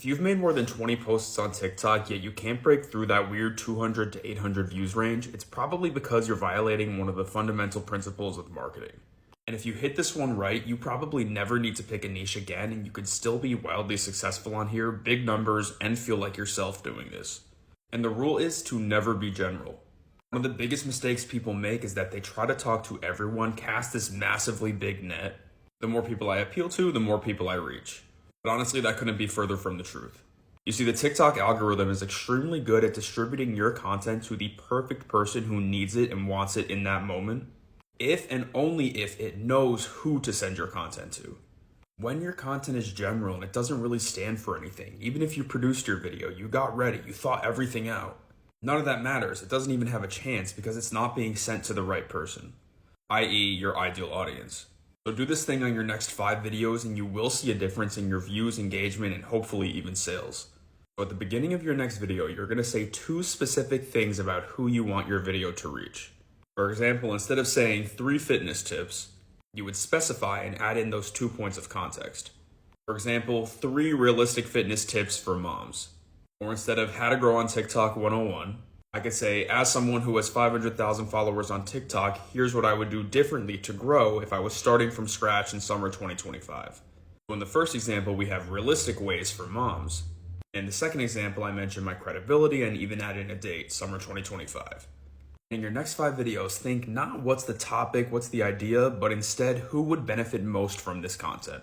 you've made more than 20 posts on TikTok, yet you can't break through that weird 200 to 800 views range, it's probably because you're violating one of the fundamental principles of marketing. And if you hit this one right, you probably never need to pick a niche again, and you could still be wildly successful on here, big numbers, and feel like yourself doing this. And the rule is to never be general. One of the biggest mistakes people make is that they try to talk to everyone, cast this massively big net. The more people I appeal to, the more people I reach. But honestly, that couldn't be further from the truth. You see, the TikTok algorithm is extremely good at distributing your content to the perfect person who needs it and wants it in that moment, if and only if it knows who to send your content to. When your content is general and it doesn't really stand for anything, even if you produced your video, you got ready, you thought everything out, none of that matters. It doesn't even have a chance because it's not being sent to the right person, i.e. your ideal audience. So do this thing on your next 5 videos and you will see a difference in your views, engagement, and hopefully even sales. So at the beginning of your next video, you're going to say 2 specific things about who you want your video to reach. For example, instead of saying 3 fitness tips, you would specify and add in those 2 points of context. For example, 3 realistic fitness tips for moms. Or instead of how to grow on TikTok 101, I could say, as someone who has 500,000 followers on TikTok, here's what I would do differently to grow if I was starting from scratch in summer 2025. So in the first example, we have realistic ways for moms. In the second example, I mentioned my credibility and even add in a date, summer 2025. In your next 5 videos, think not what's the topic, what's the idea, but instead who would benefit most from this content.